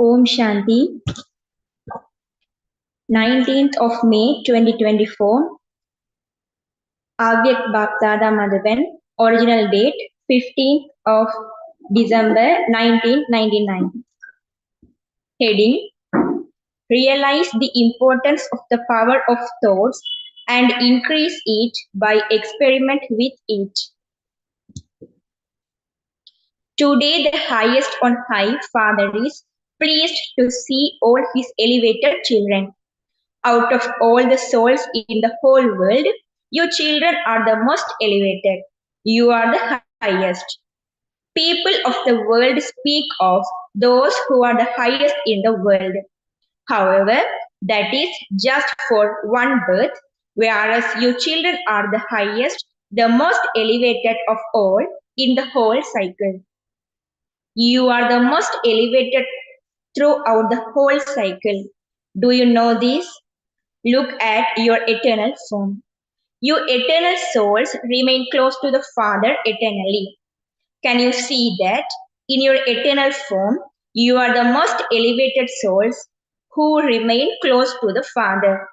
Om Shanti, 19th of May 2024, Avyakth Bapdada Madhavan, original date 15th of December 1999. Heading: Realize the importance of the power of thoughts and increase it by experiment with it. Today the highest on high Father is pleased to see all his elevated children. Out of all the souls in the whole world, you children are the most elevated. You are the highest. People of the world speak of those who are the highest in the world. However, that is just for one birth, whereas you children are the highest, the most elevated of all in the whole cycle. You are the most elevated throughout the whole cycle. Do you know this? Look at your eternal form. You eternal souls remain close to the Father eternally. Can you see that? In your eternal form, you are the most elevated souls who remain close to the Father.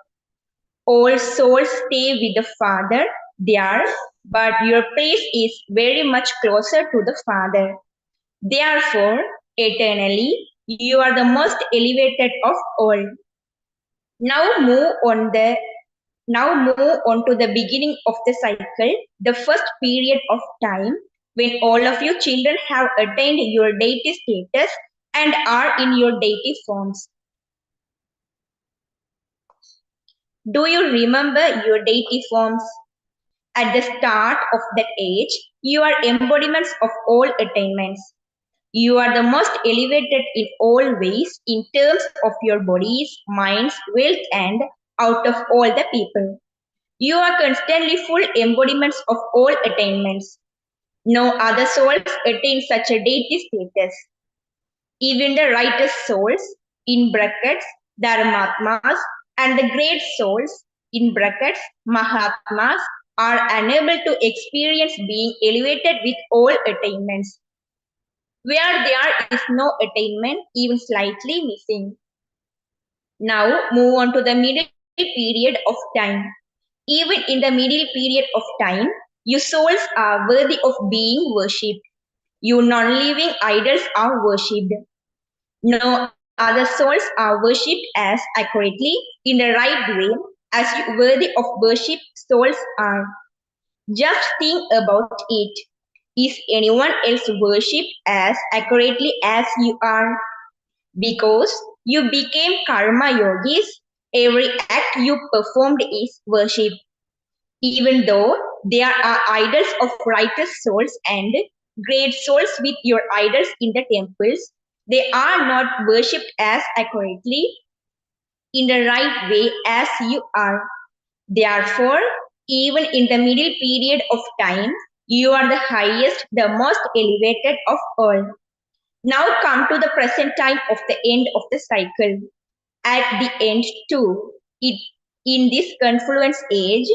All souls stay with the Father there, but your place is very much closer to the Father. Therefore, eternally, you are the most elevated of all. Now move on to the beginning of the cycle, the first period of time when all of you children have attained your deity status and are in your deity forms. Do you remember your deity forms? At the start of that age, you are embodiments of all attainments. You are the most elevated in all ways in terms of your bodies, minds, wealth, and out of all the people. You are constantly full embodiments of all attainments. No other souls attain such a deity status. Even the righteous souls, in brackets, Dharmatmas, and the great souls, in brackets, Mahatmas, are unable to experience being elevated with all attainments. Where there is no attainment, even slightly missing. Now move on to the middle period of time. Even in the middle period of time, you souls are worthy of being worshipped. You non-living idols are worshipped. No other souls are worshipped as accurately in the right way as you worthy of worship souls are. Just think about it. Is anyone else worshipped as accurately as you are? Because you became karma yogis, every act you performed is worship. Even though there are idols of righteous souls and great souls with your idols in the temples, they are not worshipped as accurately in the right way as you are. Therefore, even in the middle period of time, you are the highest, the most elevated of all. Now come to the present time of the end of the cycle. At the end too, in this confluence age,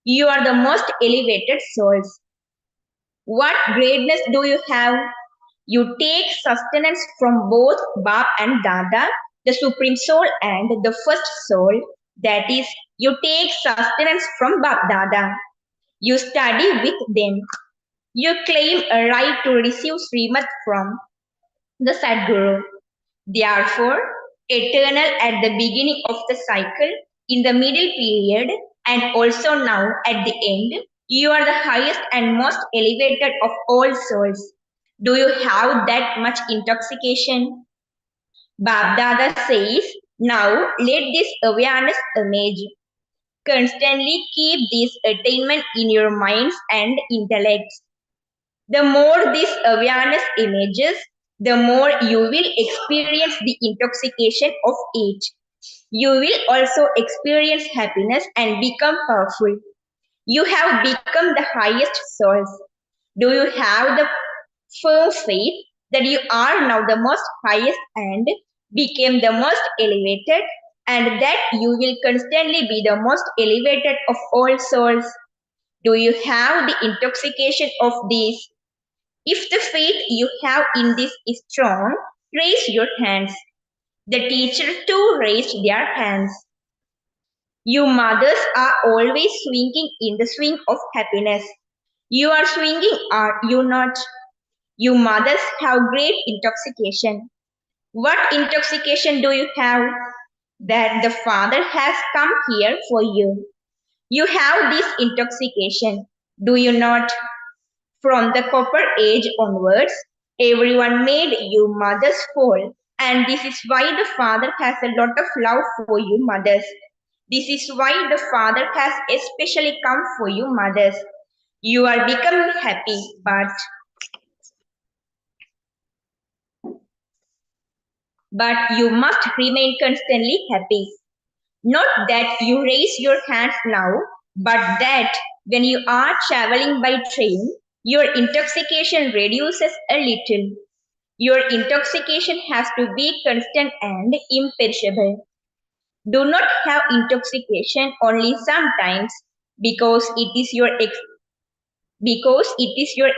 you are the most elevated souls. What greatness do you have? You take sustenance from both Bap and Dada, the Supreme Soul and the First Soul. That is, you take sustenance from Bap Dada. You study with them. You claim a right to receive Srimad from the Sadguru. Therefore, eternal at the beginning of the cycle, in the middle period, and also now at the end, you are the highest and most elevated of all souls. Do you have that much intoxication? Babdada says, now let this awareness emerge. Constantly keep this attainment in your minds and intellects. The more this awareness emerges, the more you will experience the intoxication of it. You will also experience happiness and become powerful. You have become the highest souls. Do you have the firm faith that you are now the most highest and became the most elevated, and that you will constantly be the most elevated of all souls? Do you have the intoxication of this? If the faith you have in this is strong, raise your hands. The teacher too raised their hands. You mothers are always swinging in the swing of happiness. You are swinging, are you not? You mothers have great intoxication. What intoxication do you have? That the Father has come here for you. You have this intoxication, do you not? From the Copper Age onwards, everyone made you mothers whole, and this is why the Father has a lot of love for you mothers. This is why the Father has especially come for you mothers. You are becoming happy, but you must remain constantly happy. Not that you raise your hands now, but that when you are traveling by train, your intoxication reduces a little. Your intoxication has to be constant and imperishable. Do not have intoxication only sometimes because it is your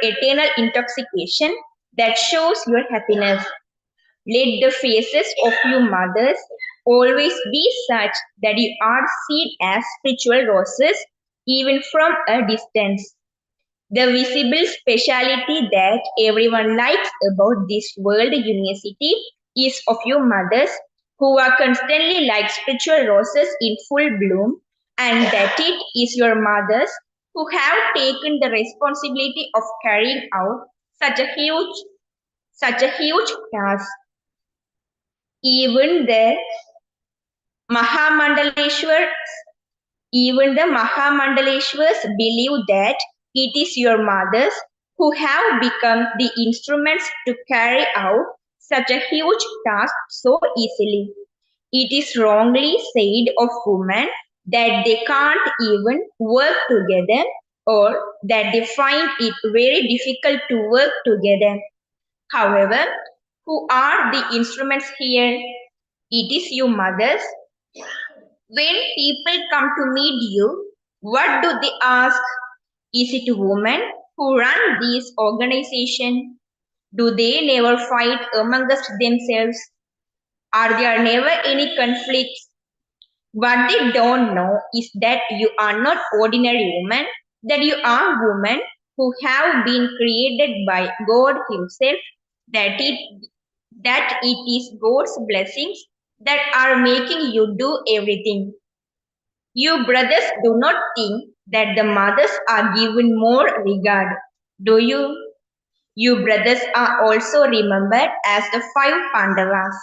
eternal intoxication that shows your happiness. Let the faces of your mothers always be such that you are seen as spiritual roses even from a distance. The visible speciality that everyone likes about this world university is of your mothers who are constantly like spiritual roses in full bloom, and that it is your mothers who have taken the responsibility of carrying out such a huge such a huge task. Even the Mahamandaleshwar Even the Mahamandaleshwars believe that it is your mothers who have become the instruments to carry out such a huge task so easily. It is wrongly said of women that they can't even work together or that they find it very difficult to work together. However, who are the instruments here? It is you mothers. When people come to meet you, what do they ask? Is it women who run these organizations? Do they never fight amongst themselves? Are there never any conflicts? What they don't know is that you are not ordinary women, that you are women who have been created by God Himself, that it is God's blessings that are making you do everything. You brothers do not think that the mothers are given more regard, do you? You brothers are also remembered as the five Pandavas.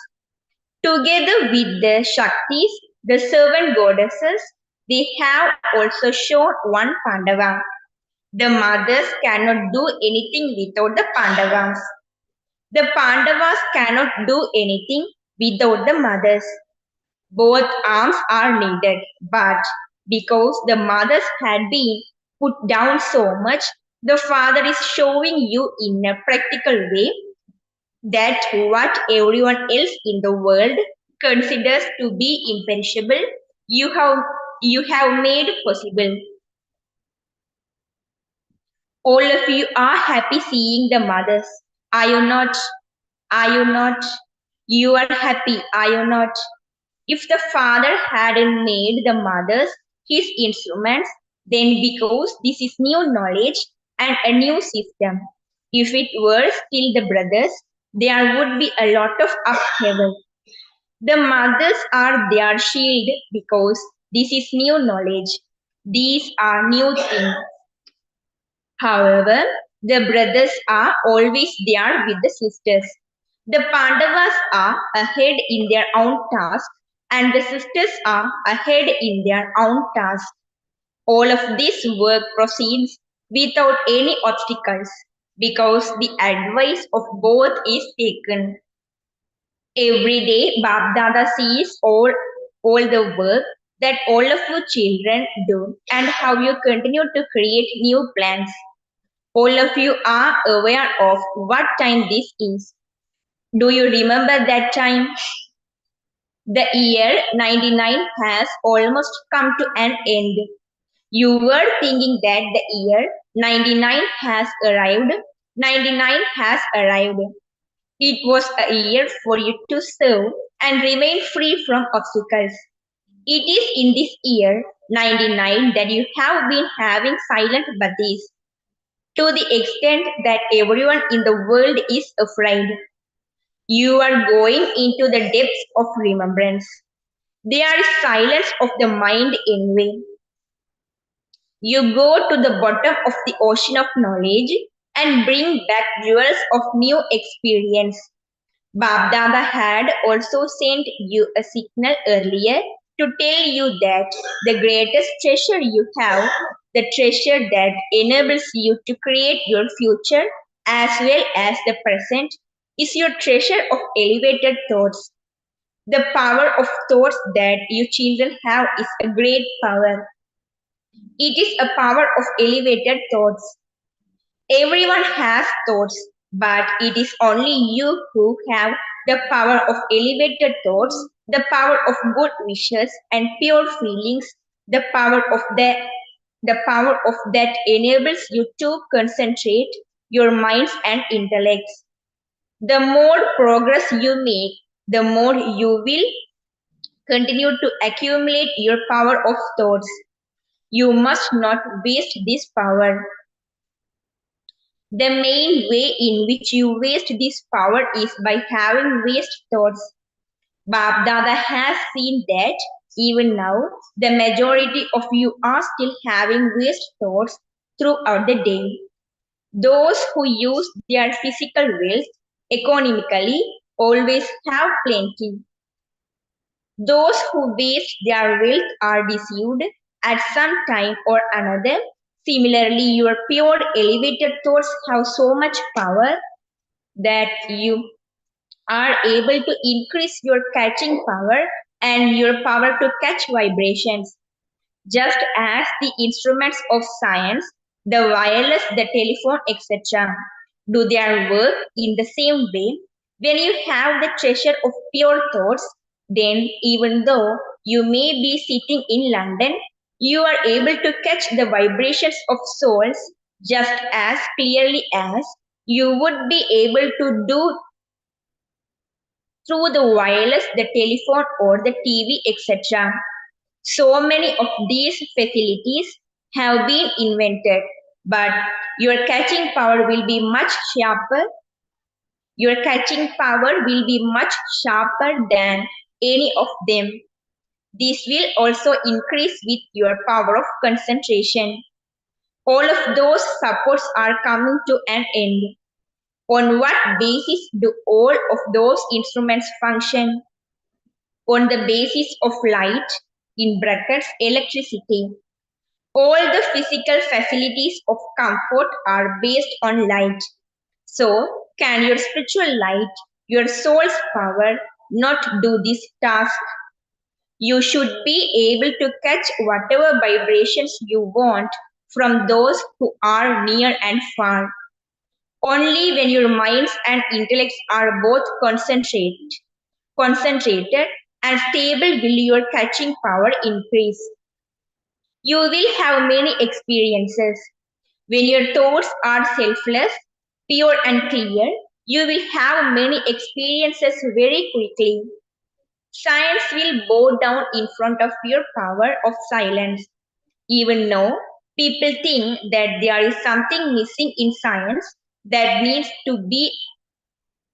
Together with the Shaktis, the servant goddesses, they have also shown one Pandava. The mothers cannot do anything without the Pandavas. The Pandavas cannot do anything without the mothers. Both arms are needed, but because the mothers had been put down so much, the father is showing you in a practical way that what everyone else in the world considers to be imperishable, you have you have made possible. All of you are happy seeing the mothers. Are you not? Are you not? You are happy, are you not? If the father hadn't made the mothers his instruments, then because this is new knowledge and a new system, if it were still the brothers, there would be a lot of upheaval. The mothers are their shield because this is new knowledge. These are new things. However, the brothers are always there with the sisters. The Pandavas are ahead in their own task, and the sisters are ahead in their own task. All of this work proceeds without any obstacles because the advice of both is taken. Every day, Bab sees all the work that all of you children do and how you continue to create new plans. All of you are aware of what time this is. Do you remember that time? The year 99 has almost come to an end. You were thinking that the year 99 has arrived. 99 has arrived. It was a year for you to serve and remain free from obstacles. It is in this year 99 that you have been having silent buddies to the extent that everyone in the world is afraid. You are going into the depths of remembrance. There is silence of the mind anyway. You go to the bottom of the ocean of knowledge and bring back jewels of new experience. Bab Dada had also sent you a signal earlier to tell you that the greatest treasure you have, the treasure that enables you to create your future as well as the present, is your treasure of elevated thoughts. The power of thoughts that you children have is a great power. It is a power of elevated thoughts. Everyone has thoughts, but it is only you who have the power of elevated thoughts, the power of good wishes and pure feelings, the power of that enables you to concentrate your minds and intellects. The more progress you make, the more you will continue to accumulate your power of thoughts. You must not waste this power. The main way in which you waste this power is by having waste thoughts. Bab Dada has seen that even now, the majority of you are still having waste thoughts throughout the day. Those who use their physical wealth economically always have plenty. Those who waste their wealth are deceived at some time or another. Similarly, your pure elevated thoughts have so much power that you are able to increase your catching power and your power to catch vibrations. Just as the instruments of science, the wireless, the telephone, etc., do their work in the same way, when you have the treasure of pure thoughts, then even though you may be sitting in London, you are able to catch the vibrations of souls just as clearly as you would be able to do through the wireless, the telephone, or the TV, etc. So many of these facilities have been invented, but your catching power will be much sharper. Your catching power will be much sharper than any of them. This will also increase with your power of concentration. All of those supports are coming to an end. On what basis do all of those instruments function? On the basis of light, in brackets, electricity. All the physical facilities of comfort are based on light. So, can your spiritual light, your soul's power, not do this task? You should be able to catch whatever vibrations you want from those who are near and far. Only when your minds and intellects are both concentrated and stable will your catching power increase. You will have many experiences. When your thoughts are selfless, pure and clear, you will have many experiences very quickly. Science will bow down in front of your power of silence. Even now, people think that there is something missing in science that needs to be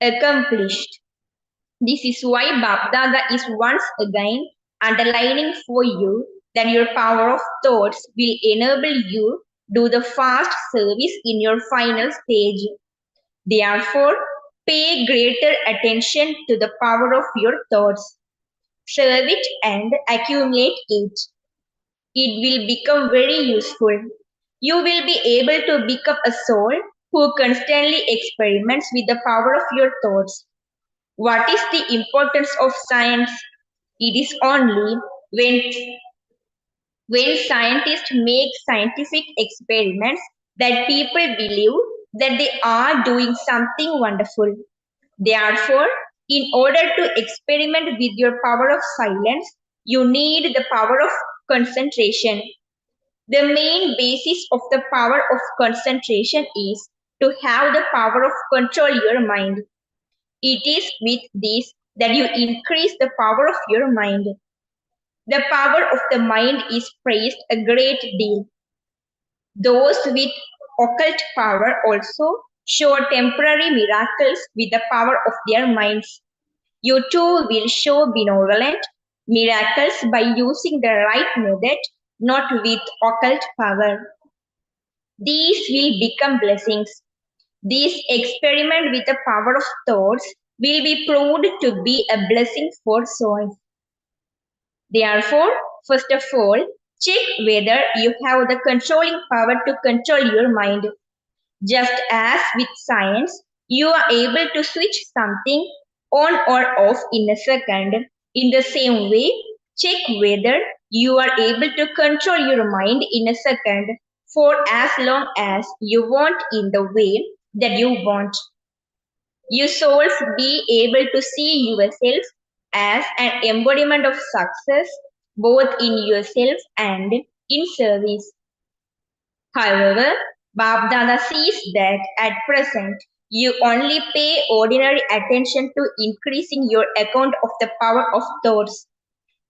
accomplished. This is why Bapdada is once again underlining for you that your power of thoughts will enable you do the fast service in your final stage. Therefore, pay greater attention to the power of your thoughts. Serve it and accumulate it. It will become very useful. You will be able to become a soul who constantly experiments with the power of your thoughts. What is the importance of science? It is only when scientists make scientific experiments that people believe that they are doing something wonderful. Therefore, in order to experiment with your power of silence, you need the power of concentration. The main basis of the power of concentration is to have the power of control your mind. It is with this that you increase the power of your mind. The power of the mind is praised a great deal. Those with occult power also show temporary miracles with the power of their minds. You too will show benevolent miracles by using the right method, not with occult power. These will become blessings. This experiment with the power of thoughts will be proved to be a blessing for souls. Therefore, first of all, check whether you have the controlling power to control your mind. Just as with science, you are able to switch something on or off in a second. In the same way, check whether you are able to control your mind in a second for as long as you want in the way that you want. You souls be able to see yourself as an embodiment of success both in yourself and in service. However, Babdada sees that at present you only pay ordinary attention to increasing your account of the power of thoughts.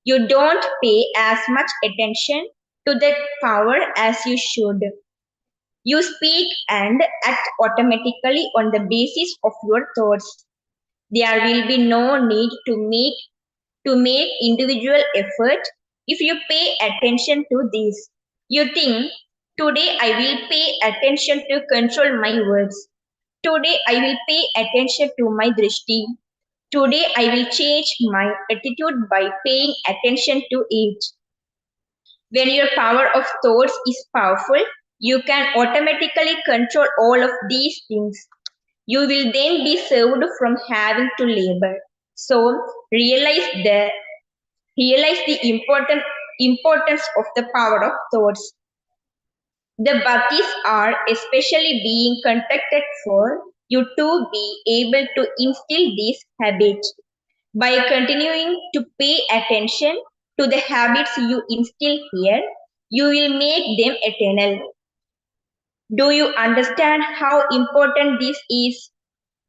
You don't pay as much attention to that power as you should. You speak and act automatically on the basis of your thoughts. There will be no need to make individual effort if you pay attention to this. You think, today I will pay attention to control my words. Today I will pay attention to my drishti. Today I will change my attitude by paying attention to it. When your power of thoughts is powerful, you can automatically control all of these things. You will then be saved from having to labor. So realize the importance of the power of thoughts. The bhaktis are especially being contacted for you to be able to instill these habits. By continuing to pay attention to the habits you instill here, you will make them eternal. Do you understand how important this is?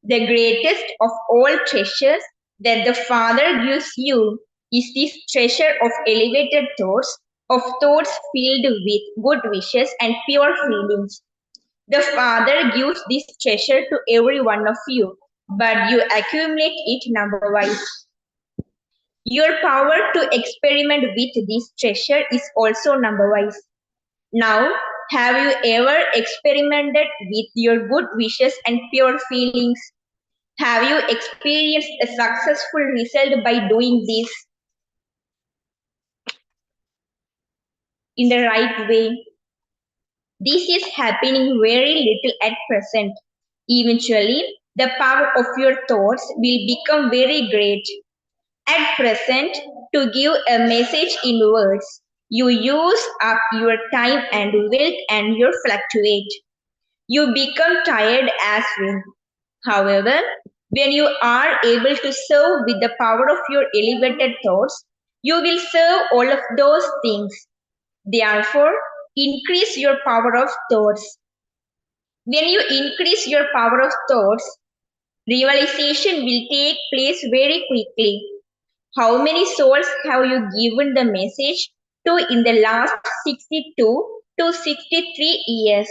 The greatest of all treasures that the Father gives you is this treasure of elevated thoughts, of thoughts filled with good wishes and pure feelings. The Father gives this treasure to every one of you, but you accumulate it number wise. Your power to experiment with this treasure is also number wise. Now, have you ever experimented with your good wishes and pure feelings? Have you experienced a successful result by doing this in the right way? This is happening very little at present. Eventually, the power of your thoughts will become very great. At present, to give a message in words, you use up your time and wealth and you fluctuate. You become tired as well. However, when you are able to serve with the power of your elevated thoughts, you will serve all of those things. Therefore, increase your power of thoughts. When you increase your power of thoughts, realization will take place very quickly. How many souls have you given the message to in the last 62 to 63 years?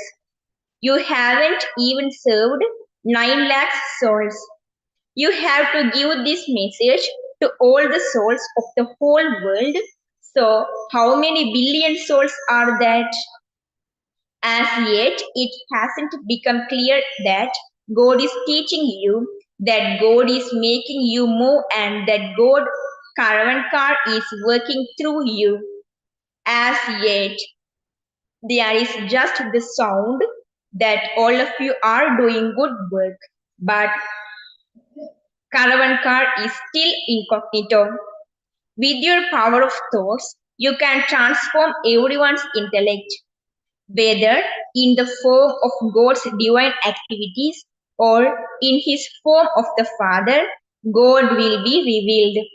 You haven't even served 9 lakhs souls. You have to give this message to all the souls of the whole world. So, how many billion souls are that? As yet, it hasn't become clear that God is teaching you, that God is making you move, and that God caravan car is working through you. As yet, there is just the sound that all of you are doing good work, but caravan car is still incognito. With your power of thoughts, you can transform everyone's intellect, whether in the form of God's divine activities or in his form of the Father, God will be revealed.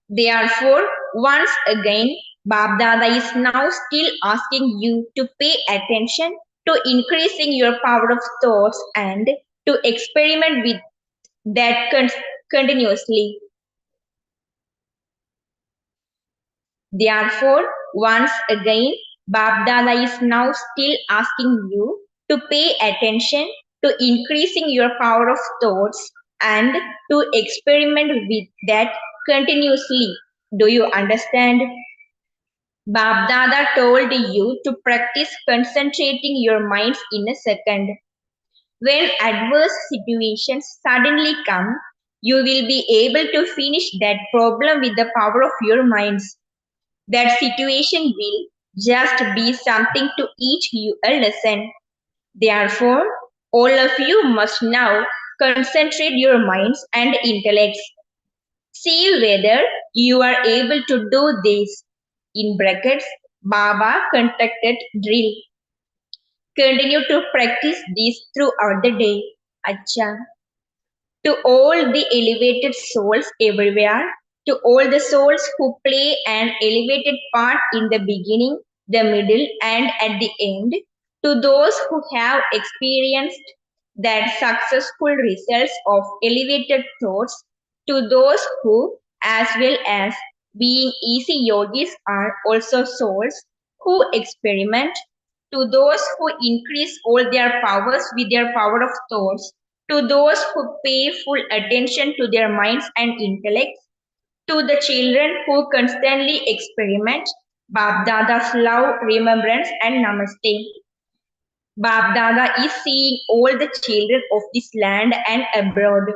Therefore, once again, Babdada is now still asking you to pay attention to increasing your power of thoughts and to experiment that continuously. Therefore, once again, Babdada is now still asking you to pay attention to increasing your power of thoughts and to experiment with that continuously. Do you understand? Babdada told you to practice concentrating your minds in a second. When adverse situations suddenly come, you will be able to finish that problem with the power of your minds. That situation will just be something to teach you a lesson. Therefore, all of you must now concentrate your minds and intellects. See whether you are able to do this. In brackets, Baba conducted drill. Continue to practice this throughout the day. Acha. To all the elevated souls everywhere, to all the souls who play an elevated part in the beginning, the middle, and at the end, to those who have experienced that successful results of elevated thoughts, to those who, as well as being easy yogis, are also souls who experiment, to those who increase all their powers with their power of thoughts, to those who pay full attention to their minds and intellects, to the children who constantly experiment, Bab Dada's love, remembrance, and namaste. Bab Dada is seeing all the children of this land and abroad.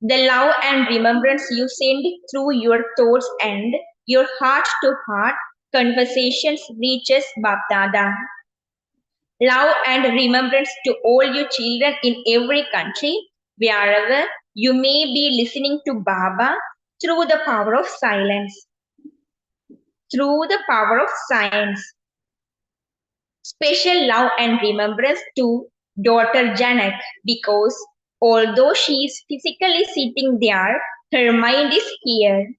The love and remembrance you send through your thoughts and your heart to heart conversations reaches Bab Dada. Love and remembrance to all you children in every country, wherever you may be listening to Baba through the power of silence, through the power of science. Special love and remembrance to daughter Janak because although she is physically sitting there, her mind is here.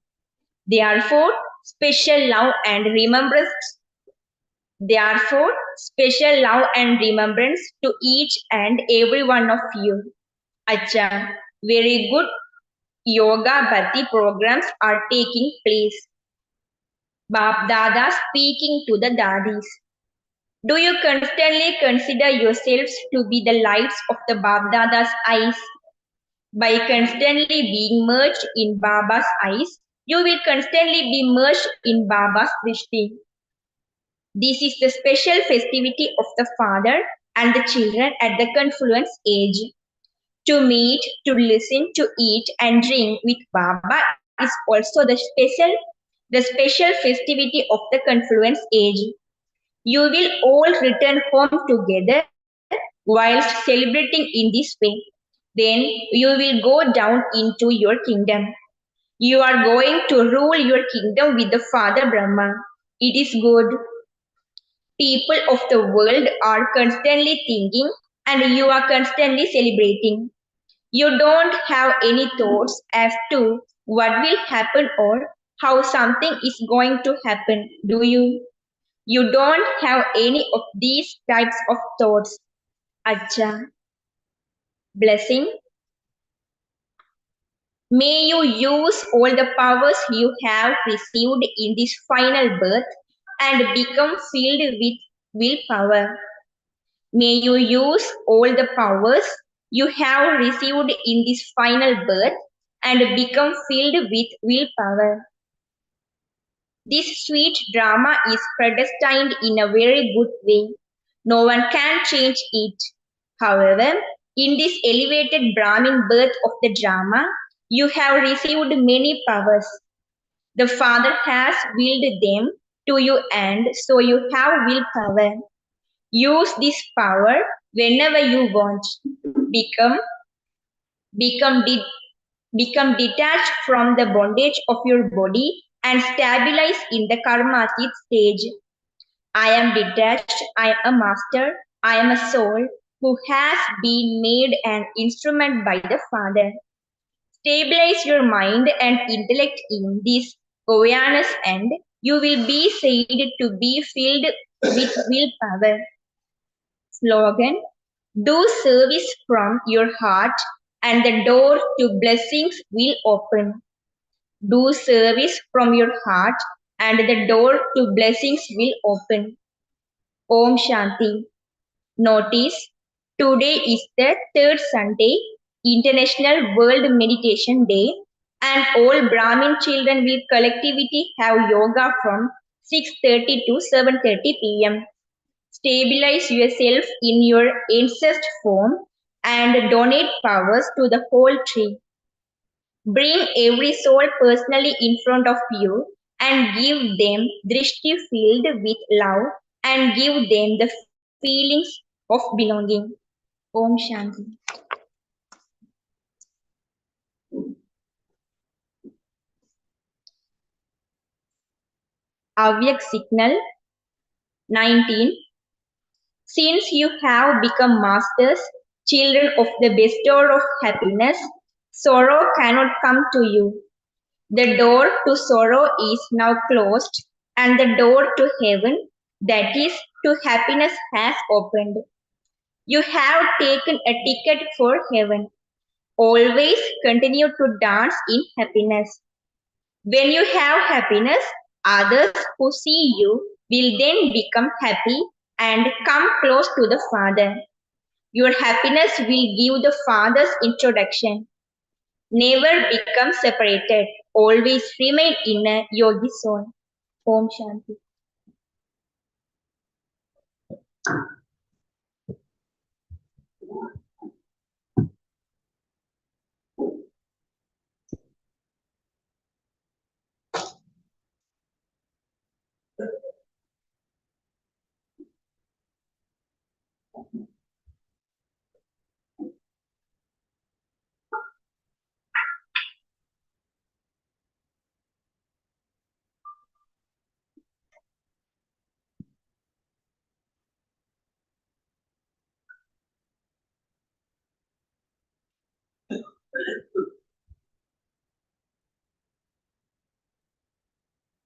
Therefore, special love and remembrance Therefore, special love and remembrance to each and every one of you. Acha, very good yoga bhakti programs are taking place. Bap Dada speaking to the dadis. Do you constantly consider yourselves to be the lights of the Bap Dada's eyes? By constantly being merged in Baba's eyes, you will constantly be merged in Baba's drishti. This is the special festivity of the father and the children at the confluence age. To meet, to listen, to eat and drink with Baba is also the special festivity of the confluence age. You will all return home together whilst celebrating in this way. Then you will go down into your kingdom. You are going to rule your kingdom with the Father Brahma. It is good. People of the world are constantly thinking and you are constantly celebrating. You don't have any thoughts as to what will happen or how something is going to happen, do you? You don't have any of these types of thoughts. Acha. Blessing. May you use all the powers you have received in this final birth and become filled with willpower. May you use all the powers you have received in this final birth and become filled with willpower. This sweet drama is predestined in a very good way. No one can change it. However, in this elevated Brahmin birth of the drama, you have received many powers. The Father has willed them to you and so you have willpower. Use this power whenever you want. Become, become, de- Become detached from the bondage of your body and stabilize in the karmatit stage. I am detached, I am a master, I am a soul who has been made an instrument by the Father. Stabilize your mind and intellect in this awareness and you will be said to be filled with willpower. Slogan: do service from your heart and the door to blessings will open. Do service from your heart and the door to blessings will open. Om Shanti. Notice, today is the third Sunday, International World Meditation Day, and all Brahmin children will collectively have yoga from 6:30 to 7:30 p.m. Stabilize yourself in your ancestor form and donate powers to the whole tree. Bring every soul personally in front of you and give them drishti filled with love and give them the feelings of belonging. Om Shanti. Avyakth signal 19. Since you have become masters, children of the bestower of happiness, sorrow cannot come to you. The door to sorrow is now closed, and the door to heaven, that is, to happiness, has opened. You have taken a ticket for heaven. Always continue to dance in happiness. When you have happiness, others who see you will then become happy and come close to the Father. Your happiness will give the Father's introduction. Never become separated. Always remain in a yogi soul. Om Shanti.